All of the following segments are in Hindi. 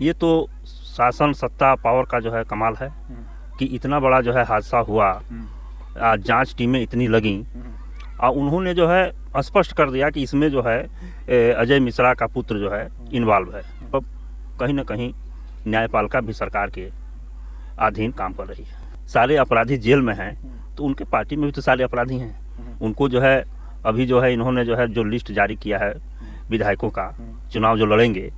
ये तो शासन सत्ता पावर का जो है कमाल है कि इतना बड़ा जो है हादसा हुआ, जांच टीमें इतनी लगी और उन्होंने जो है स्पष्ट कर दिया कि इसमें जो है अजय मिश्रा का पुत्र जो है इन्वॉल्व है। अब कहीं ना कहीं न्यायपालिका भी सरकार के अधीन काम कर रही है। सारे अपराधी जेल में हैं तो उनके पार्टी में भी तो सारे अपराधी हैं। उनको जो है अभी जो है इन्होंने जो है जो लिस्ट जारी किया है विधायकों का चुनाव जो लड़ेंगे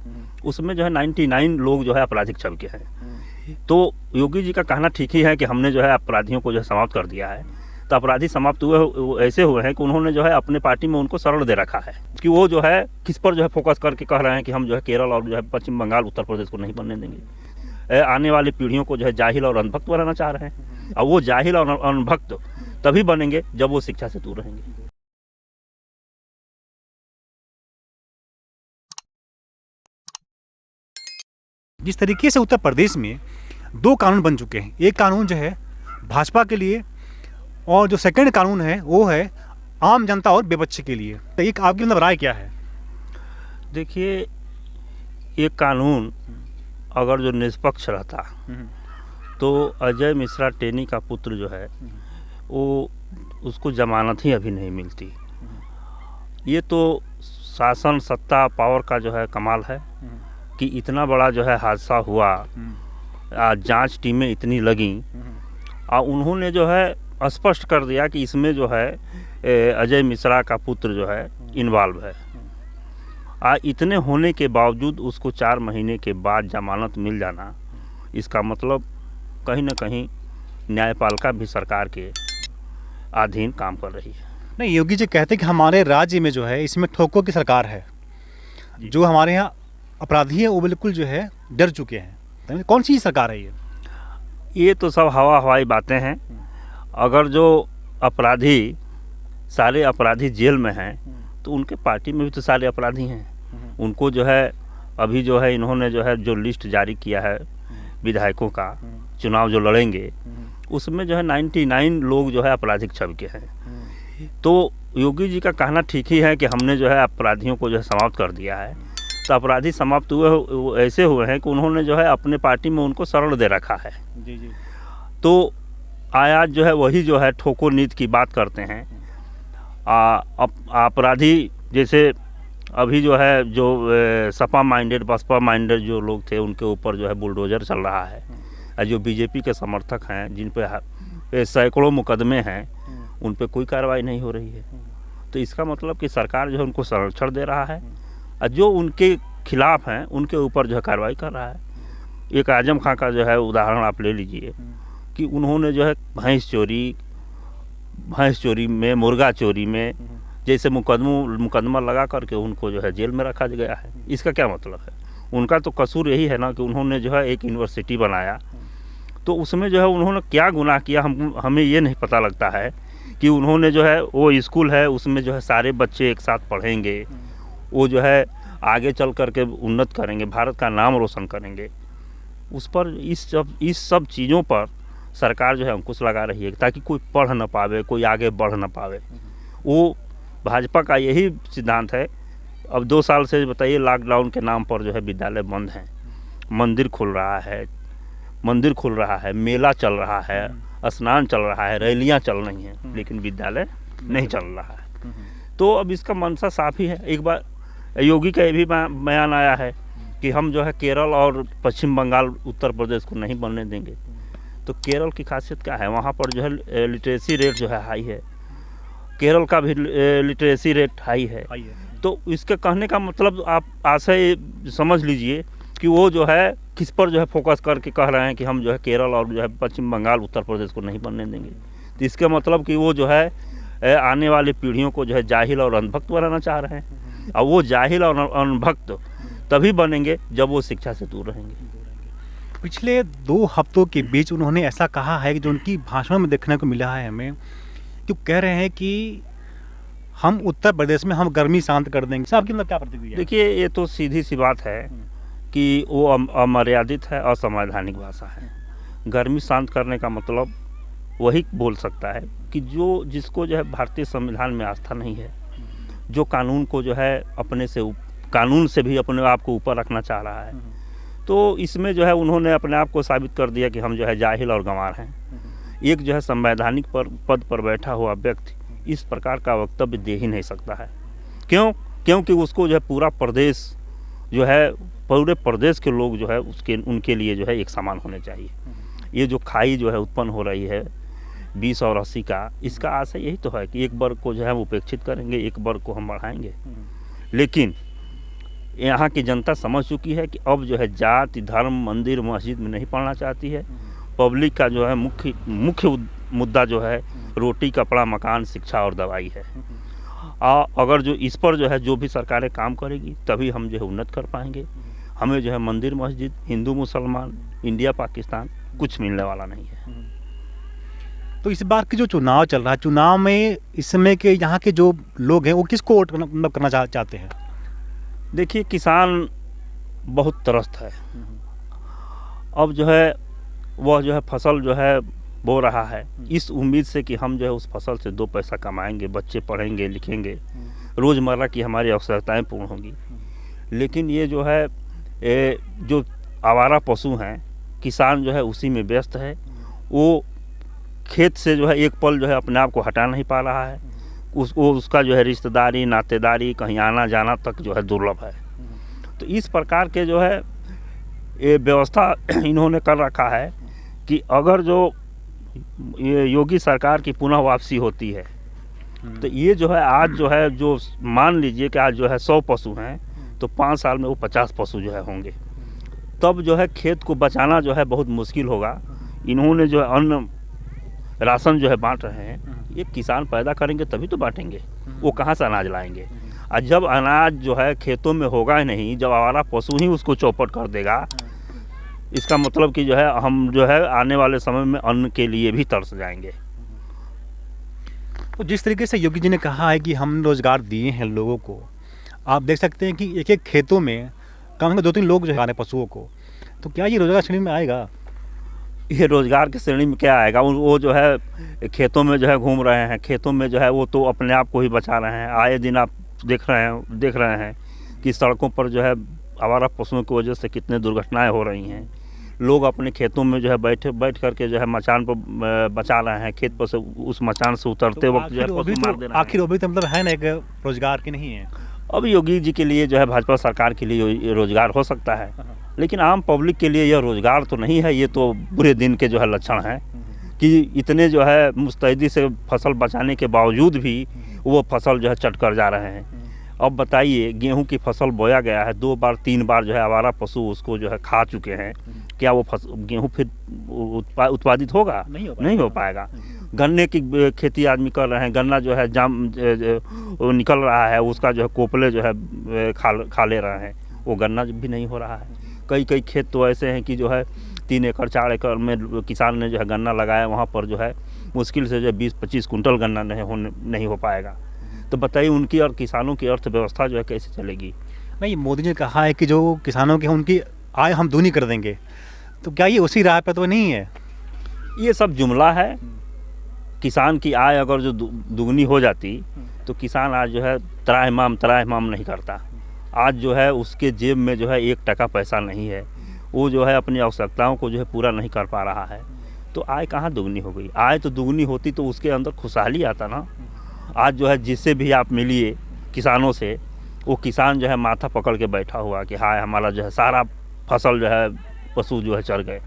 उसमें जो है 99 लोग जो है आपराधिक छवि के हैं। तो योगी जी का कहना ठीक ही है कि हमने जो है अपराधियों को जो है समाप्त कर दिया है। तो अपराधी समाप्त हुए ऐसे हुए हैं कि उन्होंने जो है अपने पार्टी में उनको शरण दे रखा है कि वो जो है किस पर जो है फोकस करके कह रहे हैं कि हम जो है केरल और जो है पश्चिम बंगाल उत्तर प्रदेश को नहीं बनने देंगे। आने वाली पीढ़ियों को जो है जाहिल और अंधभक्त बनाना चाह रहे हैं और वो जाहिल और अंधभक्त तभी बनेंगे जब वो शिक्षा से दूर रहेंगे। जिस तरीके से उत्तर प्रदेश में 2 कानून बन चुके हैं, एक कानून जो है भाजपा के लिए और जो सेकंड कानून है वो है आम जनता और बेबच्चे के लिए, तो एक आपकी मतलब राय क्या है? देखिए, ये कानून अगर जो निष्पक्ष रहता तो अजय मिश्रा टेनी का पुत्र जो है वो उसको जमानत ही अभी नहीं मिलती। ये तो शासन सत्ता पावर का जो है कमाल है कि इतना बड़ा जो है हादसा हुआ, जांच टीमें इतनी लगी और उन्होंने जो है स्पष्ट कर दिया कि इसमें जो है अजय मिश्रा का पुत्र जो है इन्वॉल्व है। इतने होने के बावजूद उसको 4 महीने के बाद जमानत मिल जाना, इसका मतलब कहीं ना कहीं न्यायपालिका भी सरकार के अधीन काम कर रही है। नहीं, योगी जी कहते हैं कि हमारे राज्य में जो है इसमें ठोकों की सरकार है, जो हमारे यहाँ अपराधी है वो बिल्कुल जो है डर चुके हैं। कौन सी सरकार है ये तो सब हवाई बातें हैं। अगर जो अपराधी सारे अपराधी जेल में हैं तो उनके पार्टी में भी तो सारे अपराधी हैं। उनको जो है अभी जो है इन्होंने जो है जो लिस्ट जारी किया है विधायकों का चुनाव जो लड़ेंगे उसमें जो है 99 लोग जो है आपराधिक छवि के हैं। तो योगी जी का कहना ठीक ही है कि हमने जो है अपराधियों को जो है समाप्त कर दिया है। तो अपराधी समाप्त हुए ऐसे हुए हैं कि उन्होंने जो है अपने पार्टी में उनको शरण दे रखा है। जी। तो आज जो है वही जो है ठोको नीति की बात करते हैं। अपराधी जैसे अभी जो है जो सपा माइंडेड बसपा माइंडेड जो लोग थे उनके ऊपर जो है बुलडोजर चल रहा है। जो बीजेपी के समर्थक हैं जिन पे सैकड़ों मुकदमे हैं उन पे कोई कार्रवाई नहीं हो रही है। तो इसका मतलब कि सरकार जो है उनको संरक्षण दे रहा है और जो उनके खिलाफ हैं उनके ऊपर जो है कार्रवाई कर रहा है। एक आजम खां का जो है उदाहरण आप ले लीजिए कि उन्होंने जो है भैंस चोरी में मुर्गा चोरी में जैसे मुकदमा लगा करके उनको जो है जेल में रखा गया है। इसका क्या मतलब है? उनका तो कसूर यही है ना कि उन्होंने जो है एक यूनिवर्सिटी बनाया, तो उसमें जो है उन्होंने क्या गुनाह किया हमें ये नहीं पता लगता है कि उन्होंने जो है वो स्कूल है उसमें जो है सारे बच्चे एक साथ पढ़ेंगे, वो जो है आगे चल करके उन्नत करेंगे, भारत का नाम रोशन करेंगे। उस पर इस सब चीज़ों पर सरकार जो है अंकुश लगा रही है ताकि कोई पढ़ न पावे, कोई आगे बढ़ न पावे। वो भाजपा का यही सिद्धांत है। अब 2 साल से बताइए लॉकडाउन के नाम पर जो है विद्यालय बंद हैं, मंदिर खुल रहा है, मेला चल रहा है, स्नान चल रहा है, रैलियां चल रही हैं, लेकिन विद्यालय नहीं चल रहा है। तो अब इसका मंशा साफ ही है। एक बार योगी का ये भी बयान आया है कि हम जो है केरल और पश्चिम बंगाल उत्तर प्रदेश को नहीं बनने देंगे। तो केरल की खासियत क्या है? वहाँ पर जो है लिटरेसी रेट जो है हाई है, केरल का भी लिटरेसी रेट हाई है। तो इसके कहने का मतलब आप आशय समझ लीजिए कि वो जो है किस पर जो है फोकस करके कह रहे हैं कि हम जो है केरल और जो है पश्चिम बंगाल उत्तर प्रदेश को नहीं बनने देंगे। तो इसके मतलब कि वो जो है आने वाली पीढ़ियों को जो है जाहिल और अंधभक्त बनाना चाह रहे हैं और वो जाहिल और अंधभक्त तभी बनेंगे जब वो शिक्षा से दूर रहेंगे। पिछले 2 हफ्तों के बीच उन्होंने ऐसा कहा है कि जो उनकी भाषण में देखने को मिला है हमें, कि कह रहे हैं कि हम उत्तर प्रदेश में हम गर्मी शांत कर देंगे। साहब की मतलब क्या प्रतिक्रिया? देखिए, ये तो सीधी सी बात है कि वो अमर्यादित है, असंवैधानिक भाषा है। गर्मी शांत करने का मतलब वही बोल सकता है कि जिसको जो है भारतीय संविधान में आस्था नहीं है, जो कानून को जो है कानून से भी अपने आप को ऊपर रखना चाह रहा है, तो इसमें जो है उन्होंने अपने आप को साबित कर दिया कि हम जो है जाहिल और गंवार हैं। एक जो है संवैधानिक पद पर बैठा हुआ व्यक्ति इस प्रकार का वक्तव्य दे ही नहीं सकता है। क्योंकि उसको जो है पूरा प्रदेश जो है, पूरे प्रदेश के लोग जो है उनके लिए जो है एक समान होने चाहिए। ये जो खाई जो है उत्पन्न हो रही है 20 और 80 का, इसका आशय यही तो है कि एक वर्ग को जो है उपेक्षित करेंगे, एक वर्ग को हम बढ़ाएंगे। लेकिन यहाँ की जनता समझ चुकी है कि अब जो है जाति, धर्म, मंदिर, मस्जिद में नहीं पढ़ना चाहती है। पब्लिक का जो है मुख्य मुद्दा जो है रोटी, कपड़ा, मकान, शिक्षा और दवाई है। अगर जो इस पर जो है जो भी सरकारें काम करेगी तभी हम जो है उन्नत कर पाएंगे। हमें जो है मंदिर, मस्जिद, हिंदू, मुसलमान, इंडिया, पाकिस्तान कुछ मिलने वाला नहीं है। तो इस बार की जो चुनाव चल रहा है, चुनाव में इस समय के यहाँ के जो लोग हैं वो किसको वोट करना चाहते हैं? देखिए, किसान बहुत त्रस्त है। अब जो है वह जो है फसल जो है बो रहा है इस उम्मीद से कि हम जो है उस फसल से 2 पैसा कमाएंगे, बच्चे पढ़ेंगे लिखेंगे, रोज़मर्रा की हमारी आवश्यकताएं पूर्ण होंगी। लेकिन ये जो है जो आवारा पशु हैं, किसान जो है उसी में व्यस्त है। वो खेत से जो है एक पल जो है अपने आप को हटा नहीं पा रहा है। उसका जो है रिश्तेदारी, नातेदारी, कहीं आना जाना तक जो है दुर्लभ है। तो इस प्रकार के जो है ये व्यवस्था इन्होंने कर रखा है कि अगर जो ये योगी सरकार की पुनः वापसी होती है तो ये जो है आज जो है जो मान लीजिए कि आज जो है 100 पशु हैं तो 5 साल में वो 50 पशु जो है होंगे। तब जो है खेत को बचाना जो है बहुत मुश्किल होगा। इन्होंने जो है अन्न राशन जो है बांट रहे हैं, ये किसान पैदा करेंगे तभी तो बांटेंगे। वो कहाँ से अनाज लाएंगे? और जब अनाज जो है खेतों में होगा ही नहीं, जब आवारा पशु ही उसको चौपट कर देगा, इसका मतलब कि जो है हम जो है आने वाले समय में अन्न के लिए भी तरस जाएंगे। तो जिस तरीके से योगी जी ने कहा है कि हम रोज़गार दिए हैं लोगों को, आप देख सकते हैं कि एक एक खेतों में कम से कम 2-3 लोग जो है पशुओं को, तो क्या ये रोज़गार श्रेणी में आएगा? ये रोज़गार की श्रेणी में क्या आएगा? वो जो है खेतों में जो है घूम रहे हैं, खेतों में जो है वो तो अपने आप को ही बचा रहे हैं। आए दिन आप देख रहे हैं कि सड़कों पर जो है आवारा पशुओं की वजह से कितने दुर्घटनाएं हो रही हैं। लोग अपने खेतों में जो है बैठ करके जो है मचान पर बचा रहे हैं, खेत पर से उस मचान से उतरते वक्त जो है पशु मार दे रहे हैं। आखिर वो भी तो मतलब है ना, एक रोज़गार की नहीं है। अब योगी जी के लिए जो है भाजपा सरकार के लिए रोज़गार हो सकता है, लेकिन आम पब्लिक के लिए यह रोज़गार तो नहीं है। ये तो बुरे दिन के जो है लक्षण हैं कि इतने जो है मुस्तैदी से फसल बचाने के बावजूद भी वो फसल जो है चट कर जा रहे हैं। अब बताइए, गेहूं की फसल बोया गया है, 2 बार 3 बार जो है आवारा पशु उसको जो है खा चुके हैं। क्या वो गेहूं फिर उत्पादित होगा? नहीं हो पाएगा। गन्ने की खेती आदमी कर रहे हैं, गन्ना जो है निकल रहा है, उसका जो है कोपले जो है खा ले रहे हैं, वो गन्ना भी नहीं हो रहा है। कई खेत तो ऐसे हैं कि जो है 3 एकड़ 4 एकड़ में किसान ने जो है गन्ना लगाया, वहाँ पर जो है मुश्किल से जो 20-25 कुंटल गन्ना नहीं हो पाएगा। तो बताइए उनकी और किसानों की अर्थव्यवस्था जो है कैसे चलेगी? नहीं, मोदी जी ने कहा है कि जो किसानों की उनकी आय हम दूनी कर देंगे, तो क्या ये उसी राह पे तो नहीं है? ये सब जुमला है। किसान की आय अगर जो दुगनी हो जाती तो किसान आज जो है त्राहिमाम नहीं करता। आज जो है उसके जेब में जो है 1 टका पैसा नहीं है। वो जो है अपनी आवश्यकताओं को जो है पूरा नहीं कर पा रहा है। तो आय कहाँ दुगनी हो गई? आय तो दुगनी होती तो उसके अंदर खुशहाली आता ना। आज जो है जिससे भी आप मिलिए किसानों से, वो किसान जो है माथा पकड़ के बैठा हुआ कि हाय हमारा जो है सारा फसल जो है पशु जो है चर गए।